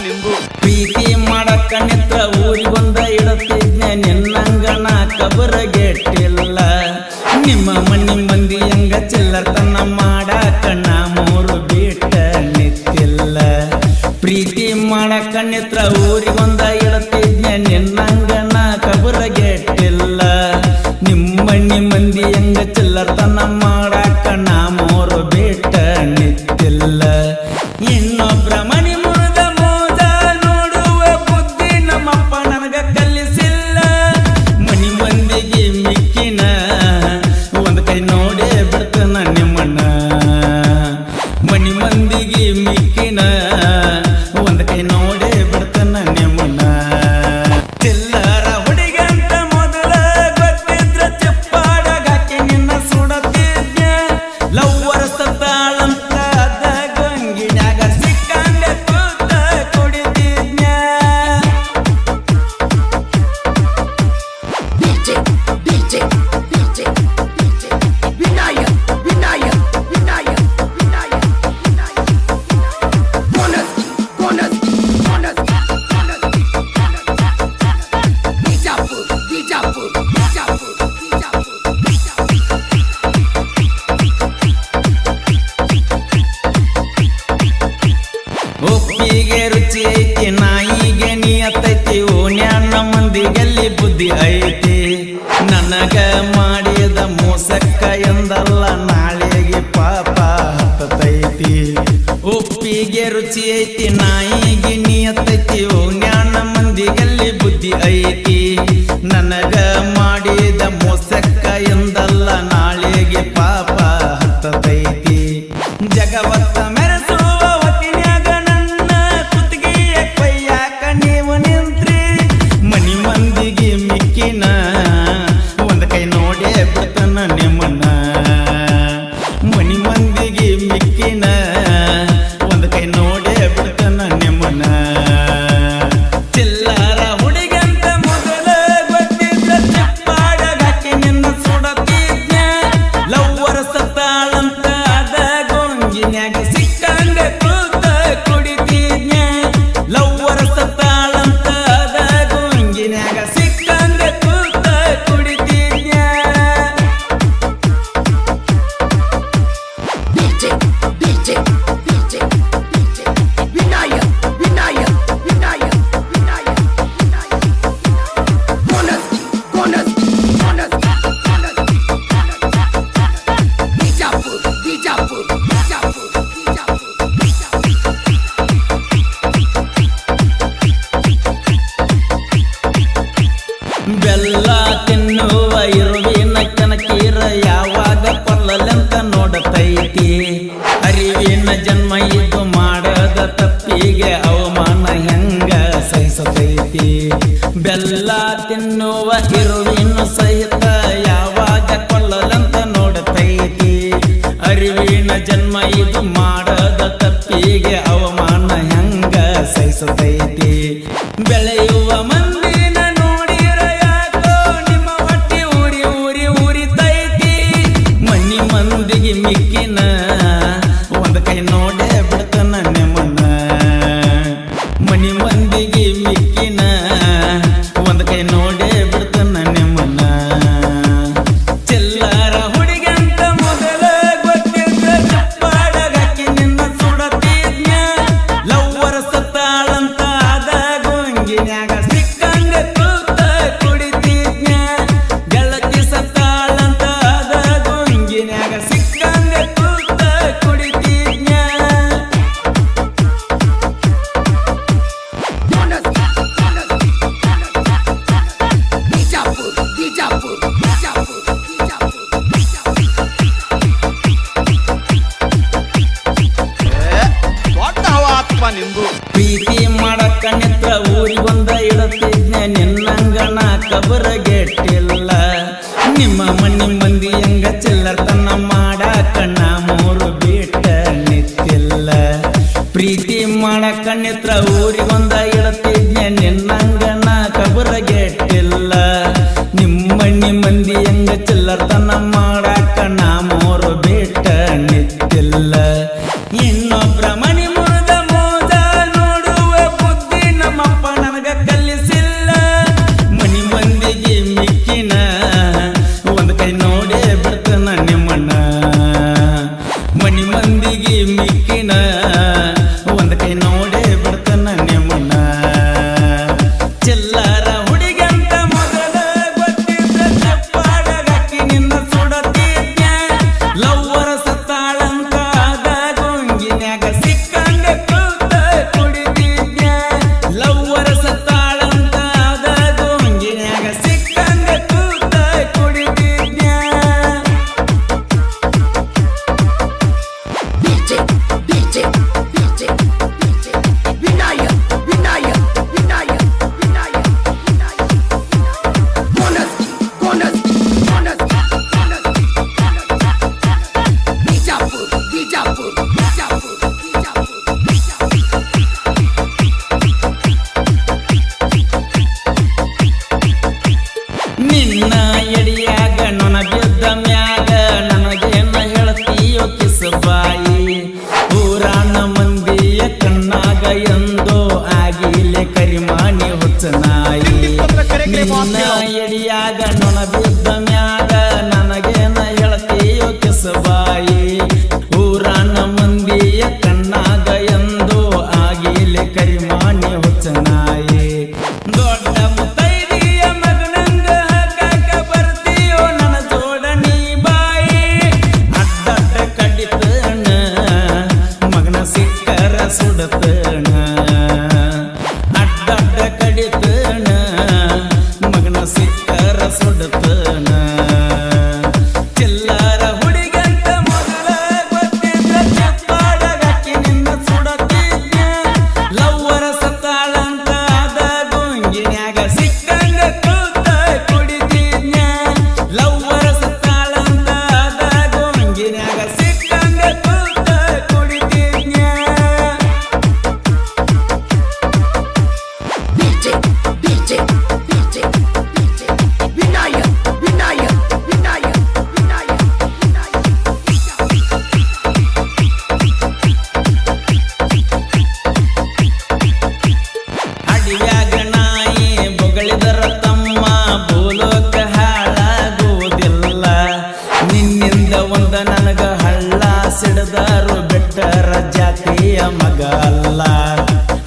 ನಿಂದು ಪ್ರೀತಿ ಮಾಡಕ್ಕ ನಿತ್ರ ಊರಿಗೊಂದ ಇಡತಿದ್ನ ನಿನ್ನಂಗನ ಕಬರಗೆಟ್ಟಿಲ್ಲ ನಿಮ್ಮ ಮಣ್ಣಿ ಮಂದಿ ಹಂಗ ಚಿಲ್ಲರ್ತನ ಮಾಡಾಕ ನಾ ಮೂರು ಬಿಟ್ಟ ನಿತ್ತಿಲ್ಲ ಪ್ರೀತಿ ಮಾಡಕ್ಕ ನಿತ್ರ ಊರಿಗೊಂದ ಇಡತಿದ್ನ ನಿನ್ನಂಗನ ಕಬರಗೆಟ್ಟಿಲ್ಲ ನಿಮ್ಮ ಮಣ್ಣಿ ಮಂದಿ ಹಂಗ ಚಿಲ್ಲರ್ತನ ಮಾಡಾಕ ನಾ ಮೂರು ಬಿಟ್ಟ ನಿತ್ತಿಲ್ಲ ಇನ್ನೊಬ್ರ ಮನಿ ಮುರಿದ ಮೋದ ನೋಡುವ ಬುದ್ಧಿ ನಮ್ಮಪ್ಪ ನನಗ ಕಲಿಸಿಲ್ಲ ಮನಿ ಮಂದಿಗೆ ಮಿಕ್ಕಿನ ಒಂದ್ ಕೈ ನೋಡೇ ಬಿಡ್ತನ ನಿಮ್ಮಣ್ಣ ಮನಿ ಮಂದಿಗೆ ಮಿಕ್ಕಿನ ಒಂದ್ ಕೈ ನೋಡೇ ಬಿಡ್ತನ ನಿಮ್ಮಣ್ಣ ಚಿಲ್ಲರ ಹುಡುಗಂತ ಮೊದಲ ಗೊತ್ತಿದ್ರ ಚಪ್ಪಾಡಾಗ ಹಾಕಿ ನಿನ್ನ ಸುಡತಿದ್ಯ ಲವ್ವರ ಸತ್ತಾಳಂತ ಅದ ಗಂಗಿನ್ಯಾಗ ಸಿಕ್ಕಂಗ ಕೂತ ಕುಡಿತಿದ್ಯ ಒಪ್ಪಿಗೆ ರುಚಿ ಐತಿ ನಾಯಿಗೆ ನಿಯತ್ತೈತಿ ಓಣ್ಯಾನ ಮಂದಿಗೆಲ್ಲಿ ಬುದ್ಧಿ ಐತಿ ನನಗ ಮಾಡಿದ ಮೋಸಕ್ಕ ಎಂದಲ್ಲ ನಾಳೆಗೆ ಪಾಪ ಹತ್ತೈತಿ ಒಪ್ಪಿಗೆ ರುಚಿ ಐತಿ ನಾಯಿಗೆ ನಿಯತ್ತೈತಿ ಓಣ್ಯಾನ ಮಂದಿಗೆಲ್ಲಿ ಬುದ್ಧಿ ಐತಿ ನನಗ ಮಾಡಿದ ಮೋಸಕ್ಕ ಎಂದಲ್ಲ ನಾಳೆಗೆ ಪಾಪ ಹತ್ತೈತಿ ಜಗವತ್ತ ಮೆರೆಸುವ ಹೊತ್ತಿನ್ಯಾಗ ನನ್ನ ಕುತ್ತಿಗೆಯ ಕೈಯಾಕ ನೀವು ನಿಂತ್ರಿ ಮನಿ ಮಂದಿಗೆ ಮಿಕ್ಕಿನ ಒಂದ್ ಕೈ ನೋಡೇ ಬಿಡ್ತನ ನಿಮ್ಮನ್ನ ಮನಿ ಮಂದಿಗೆ ಮಿಕ್ಕಿನ ಒಂದ್ ಕೈ ನೋಡೇ ಬಿಡ್ತನ ನಿಮ್ಮನ್ನ ಚಿಲ್ಲರ ಹುಡುಗಂತ ಮೊದಲ ಗೊತ್ತಿದ್ದ ಚಪ್ಪಾಡಾಗ ಹಾಕಿ ನಿನ್ನ ಸುಡತಿದ್ನ ಲವ್ವರ ಸತ್ತಾಳಂತ ಅದ ಗೊಂಗಿನ್ಯಾಗ ಸಿಕ್ಕಂಗ ಕೂತ ಕುಡಿತಿದ್ನ ಲವ್ವರ ಸತ್ತಾಳಂತ ಅದ ಗೊಂಗಿನ್ಯಾಗ ಸಿಕ್ಕಂಗ ಕೂತ ಕುಡಿತಿದ್ನ ಬೆಲ್ಲ ತಿನ್ನುವ ಇರುವಿನ ಕನಕೀರ ಯಾವಾಗ ಕೊಲ್ಲಲೆಂತ ನೋಡತೈತಿ ಅರಿವಿನ ಜನ್ಮ ಇದು ಮಾಡದ ತಪ್ಪಿಗೆ ಅವಮಾನ ಹೆಂಗ ಸಹಿಸತೈತಿ ಬೆಲ್ಲ ತಿನ್ನುವ ಇರುವಿನ ಸಹಿತ ಯಾವಾಗ ಕೊಲ್ಲಲೆಂತ ನೋಡತೈತಿ ಅರಿವಿನ ಜನ್ಮ ಇದು ಮಾಡದ ತಪ್ಪಿಗೆ ಅವಮಾನ ಹೆಂಗ ಸಹಿಸತೈತಿ ಬೆಳೆಯುವ ಮಂದಿನ ನೋಡಿರ ಯಾಕೋ ನಿಮ್ಮ ಹೊಟ್ಟಿ ಊರಿ ಊರಿ ಊರಿತೈತಿ ಮನಿ ಮಂದಿಗೆ ಮಿಕ್ಕಿನ ಒಂದ್ ಕೈ ನೋಡೇ ಬಿಡ್ತನ ನಿಮ್ಮನ್ನ ಮನಿ ಮಂದಿಗೆ ಮಿಕ್ಕಿನ ಒಂದ್ ಕೈ ನೋಡೇ ಬಿಡ್ತನ ನಿಮ್ಮನ್ನ ಚಿಲ್ಲರ ಹುಡುಗಂತ ಮೊದಲ ಗೊತ್ತಿದ್ದ ಚಪ್ಪಾಡಾಗ ಹಾಕಿ ನಿನ್ನ ಸುಡತಿದ್ನ ಲವ್ವರ ಸತ್ತಾಳಂತ ಅದ ಗೊಂಗಿನ್ಯಾಗ ಸಿಕ್ಕಂಗ ಕೂತ ಕುಡಿತಿದ್ನ ಗೆಳತಿ ಸತ್ತಾಳಂತ ಅದ ಗೊಂಗಿನ್ಯಾಗ ಸಿಕ್ಕಂಗ ಕೂತ ಕುಡಿತಿದ್ನ ದೊಡ್ಡ ಹವಾ ನಿಂದು ಪ್ರೀತಿ ಮಾಡಕ್ಕ ನಿತ್ರ ಊರಿಗೊಂದ ಇಡತಿದ್ನ ನಿನ್ನಂಗನ ಕಬರಗೆಟ್ಟಿಲ್ಲ ನಿಮ್ಮ ಮಣ್ಣಿ ಮಂದಿ ಹಂಗ ಚಿಲ್ಲರ್ತನ ಮಾಡಾಕ ನಾ ಮೂರು ಬಿಟ್ಟ ನಿತ್ತಿಲ್ಲ ಪ್ರೀತಿ ಮಾಡಕ್ಕ ನಿತ್ರ ಊರಿಗೊಂದ ಇಡತಿದ್ನ ನಿನ್ನಂಗನ ಕಬರಗೆಟ್ಟಿಲ್ಲ ನಿಮ್ಮ ಮಣ್ಣಿ ಮಂದಿ ಹಂಗ ಚಿಲ್ಲರ್ತನ ಮಾಡಾಕ ನಾ ಮೂರು ಬಿಟ್ಟ ನಿತ್ತಿಲ್ಲ ಇನ್ನೊಬ್ರ ಮನಿ ಮುರಿದ ಮೋದ ನೋಡುವ ಒಂದ್ ಕೈ ನೋಡೇ ಬಿಡ್ತಾನ ನಿಮ್ಮನ್ನ ಚಿಲ್ಲರ ಹುಡುಗಂತ ಮೊದಲ ಗೊತ್ತಿದ್ದ ಚಪ್ಪಾಡಗಕ್ಕಿ ನಿನ್ನ ಸುಡತಿದ್ಯ ಲವ್ವರ ಸತ್ತಾಳಂತ ಆದ ಗೊಂಗಿನ್ಯಾಗ ಸಿಕ್ಕಂಗ ಕೂತ ಕುಡಿತಿದ್ಯ ಲವ್ವರ ಸತ್ತಾಳಂತ ಆದ ಗೊಂಗಿನ್ಯಾಗ ಸಿಕ್ಕಂಗ ಕೂತ ಕುಡಿತಿದ್ಯ ನಿನ್ನ ಎಡಿಯಾಗ ನೊನ ಬಿದ್ದ ಮ್ಯಾಗ ನನಗೇನ ಹೇಳ್ತೀಯೋ ಕಿಸಬಾಯಿ ಊರಾಣ ಮಂದಿಯ ಕಣ್ಣಾಗ ಎಂದೋ ಆಗಿಲೆ ಕರಿಮಾನಿ ಹುಚ್ಚನಾಯಿ ನಿನ್ನ ಎಡಿಯಾಗ ನೊನ ಬಿದ್ದ ಮ್ಯಾಗ ನನಗೇನ ಹೇಳ್ತೀಯೋ ಕಿಸಬಾಯಿ ಊರಾಣ ಮಂದಿಯ ಕಣ್ಣಾಗ ಎಂದೋ ಆಗಿಲೆ ಕರಿಮಾನಿ ಹುಚ್ಚನಾಯಿ ದೊಡ್ಡ ಮುತ್ತೈದೆಯ ಮಗನಂಗ ಹಾಕಾಕ ಬರ್ತೀಯೋ ನನ್ನ ಜೋಡಣಿ ಬಾಯಿ ಅಡ್ಡಡ್ಡ ಕಡಿತಣ ಮಗನ ಸಿಕ್ಕರ ಸುಡತಣ ಅಡ್ಡಡ್ಡ ಕಡಿತಣ ಮಗನ ಸಿಕ್ಕರ ಸುಡತಣ ಚಿಲ್ಲರ ಹುಡುಗಂತ ಮೊದಲ ಗೊತ್ತಿದ್ದ ಚಪ್ಪಾಡಗಕ್ಕಿ ನಿನ್ನ ಸುಡತಿದ್ಯ ಲವ್ವರ ಸತ್ತಾಳಂತ ಆದ ಗೊಂಗಿನ್ಯಾಗ ಸಿಕ್ಕಂಗ ಕೂತ ಕುಡಿತಿದ್ಯ ಲವ್ವರ ಸತ್ತಾಳಂತ ಆದ ಗೊಂಗಿನ್ಯಾಗ ಸಿಕ್ಕಂಗ ಕೂತ ಕುಡಿತಿದ್ಯ ಅಡಿಯಾಗ ನಾಯಿ ಬೊಗಳಿದರ ತಮ್ಮ ಭೂಲೋಕ ಹಾಳಾಗುವುದಿಲ್ಲ ನಿನ್ನಿಂದ ಒಂದ ನನಗ ಹಳ್ಳ ಸಿಡದಾರು ಬೆಟ್ಟರ ಜಾತಿಯ ಮಗ ಅಲ್ಲ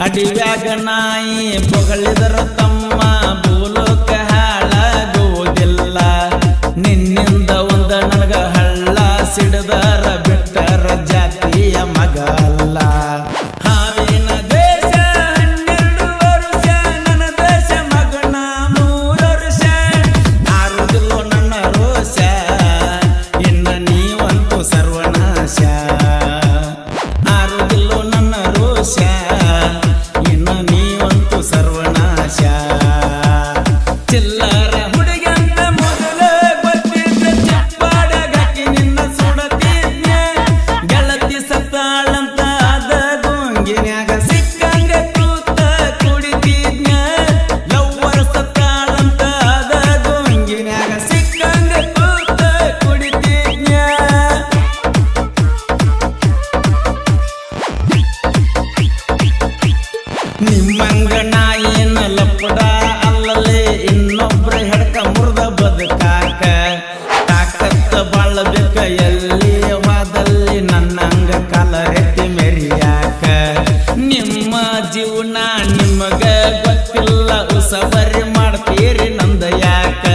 ಅಡಿಯಾಗ ನಾಯಿ ಬೊಗಳಿದರ ತಮ್ಮ ಭೂಲೋಕ ಹಾಳಾಗುವುದಿಲ್ಲ ನಿನ್ನಿಂದ ಒಂದ ನನಗ ಹಳ್ಳ ಸಿಡದಾರ ಬೆಟ್ಟರ ಜಾತಿಯ ಮಗ ಅಲ್ಲ ಹಾವಿನ ದೇಶ 12 ವರ್ಷ ನನ್ನ ದೇಶ ಮಗನ 3 ವರ್ಷ ಆರುದಿಲ್ಲೋ ನನ್ನ ರೋಷ ಇನ್ನ ನೀವಂತೂ ಸರ್ವನಾಶ ಆರುದಿಲ್ಲೋ ನನ್ನ ರೋಷ ಇನ್ನ ನೀವಂತೂ ಸರ್ವನಾಶ ಚಿಲ್ಲರ ಹುಡುಗಂತ ಮೊದಲ ಗೊತ್ತಿದ್ದ ಚಪ್ಪಾಡಗಕ್ಕಿ ನಿನ್ನ ಸುಡತಿದ್ಯ ಗೆಳತಿ ಸತ್ತಾಳಂತ ಆದ ಗೊಂಗಿನ್ಯಾಗ ಸಿಕ್ಕಂಗ ಕೂತ ಕುಡಿತಿದ್ಯ ಲವ್ವರ ಸತ್ತಾಳಂತ ಆದ ಗೊಂಗಿನ್ಯಾಗ ಸಿಕ್ಕಂಗ ಕೂತ ಕುಡಿತಿದ್ಯ ನಿಮ್ಮಂಗ ನಾಯಿನ ಲಪ್ಪಡ ಅಲ್ಲಲೇ ಇನ್ನೊಬ್ರ ಹೆಡ್ಕ ಮುರ್ದ ಬದುಕಾಕ ತಾಕತ್ತ ಬಾಳಬೇಕ ಎಲ್ಲಿ ವಾದಲ್ಲಿ ನನ್ನಂಗ ಕಾಲರೆತ್ತಿ ಮೆರಿಯಾಕ ನಿಮ್ಮ ಜೀವನ ನಿಮಗ ಗೊತ್ತಿಲ್ಲ ಉಸಬರಿ ಮಾಡ್ತೀರಿ ನಂದ ಯಾಕ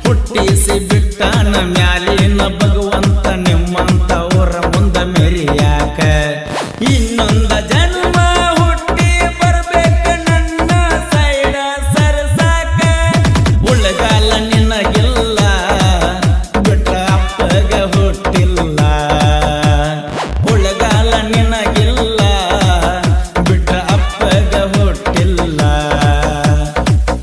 ಹುಟ್ಟಿಸಿ ಬಿಟ್ಟಾನ ಮ್ಯಾಲಿನ ಭಗವಂತ ನಿಮ್ಮಂತ ಊರ ಮುಂದ ಮೆರಿಯಾಕ ಇನ್ನೊಂದ ಜನ್ಮ ಹುಟ್ಟಿ ಬರ್ಬೇಕ ನನ್ನ ಸೈಡ ಸರಸಾಕ ಉಳಗಾಲ ನಿನಗಿಲ್ಲ ಬಿಟ್ಟ ಅಪ್ಪಗ ಹುಟ್ಟಿಲ್ಲ ಉಳಗಾಲ ನಿನಗಿಲ್ಲ ಬಿಟ್ಟ ಅಪ್ಪಗ ಹುಟ್ಟಿಲ್ಲ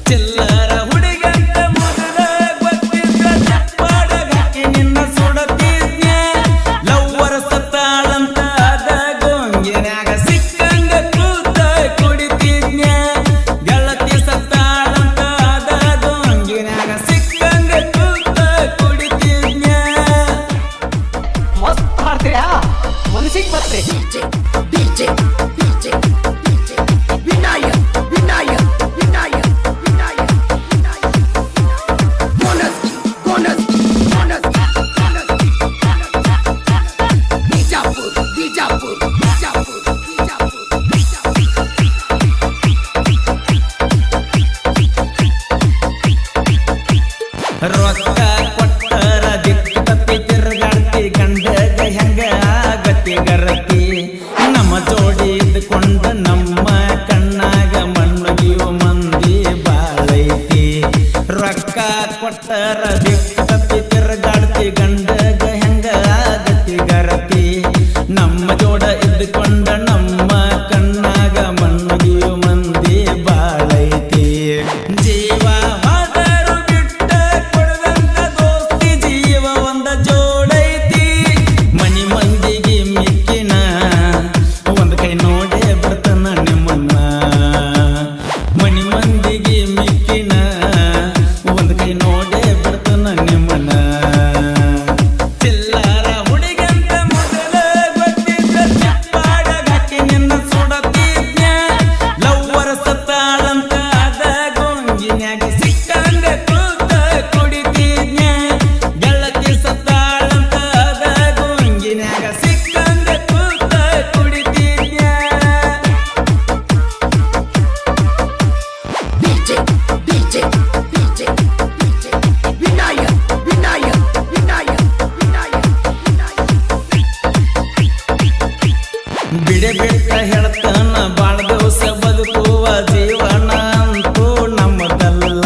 ಚಿಲ್ಲರ ಹುಡುಗಂತ ಮೊದಲ ಗೊತ್ತಿದ್ದ ಚಪ್ಪಾಡಗಕ್ಕಿ ನಿನ್ನ ಸುಡತಿದ್ಯ ಲವ್ವರ ಸತ್ತಾಳಂತ ಆದ ಗೊಂಗಿನ್ಯಾಗ ಸಿಕ್ಕಂಗ ಜೋಡಿ ಇದ್ಕೊಂಡ ನಮ್ಮ ಕಣ್ಣಾಗ ಮಣ್ಣಗಿಯು ಮಂದಿ ಬಾಳೈತಿ ರೊಕ್ಕ ಕೊಟ್ಟರ ಬಿಟ್ಟತಿ ತಿರುಗಾಡ್ತಿ ಗಂಡಗ ಹೆಂಗ ಆಗತಿ ಗರತಿ ನಮ್ಮ ಜೋಡ ಇದ್ಕೊಂಡ ನಮ್ಮ ಕಣ್ಣಾಗ ಮಣ್ಣಗಿಯು ಮಂದಿ ಬಾಳೈತಿ ಜೀವ ಹೋದರು ಬಿಟ್ಟ ಕೊಡದಂತ ದೋಸ್ತಿ ಜೀವ ಒಂದ ಜೋಡೈತಿ ಮನಿ ಮಂದಿಗೆ ಮಿಕ್ಕಿನ ಒಂದ್ ಕೈ ನೋಡೇ ಬಿಡ್ತಾನ ನಿಮ್ಮನ್ನ ಮನಿ ಮಂದಿಗೆ ಮಿಕ್ಕಿನ ಒಂದ್ ಕೈ ನೋಡೇ ಬಿಡ್ತಾನ ನಿಮ್ಮನ್ನ ಚಿಲ್ಲರ ಹುಡುಗಂತ ಮೊದಲ ಗೊತ್ತಿದ್ದ ಚಪ್ಪಾಡಗ ಹಾಕಿ ನಿನ್ನ ಸುಡತಿದ್ನ ಲವ್ವರ ಸತ್ತಾಳಂತ ಅದ ಗೊಂಗಿನ್ಯಾಗ ಸಿಕ್ಕಂಗ ಕೂತ ಕುಡಿತಿದ್ನ ಗೆಳತಿ ಸತ್ತಾಳಂತ ಅದ ಗೊಂಗಿನ್ಯಾಗ ಸಿಕ್ಕಂಗ ಕೂತ ಕುಡಿತಿದ್ನ DJ, DJ, DJ, DJ, Vinayak, Vinayak, Vinayak, Vinayak, Vinayak. ಬಿಡೆ ಬಿಟ್ಟ ಹೇಳ್ತಾನ ಬಾಳ ದಿವಸ ಬದುಕುವ ಜೀವನ ಅಂತೂ ನಮ್ಮದಲ್ಲ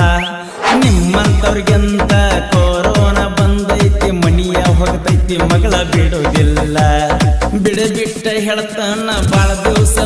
ನಿಮ್ಮಂತವ್ರಿಗೆಂತ ಕೊರೋನಾ ಬಂದೈತಿ ಮನಿಯ ಹೋಗ್ತೈತಿ ಮಗಳ ಬಿಡುವುದಿಲ್ಲ ಬಿಡೆ ಬಿಟ್ಟ ಹೇಳ್ತಾನ ಬಾಳ ದಿವಸ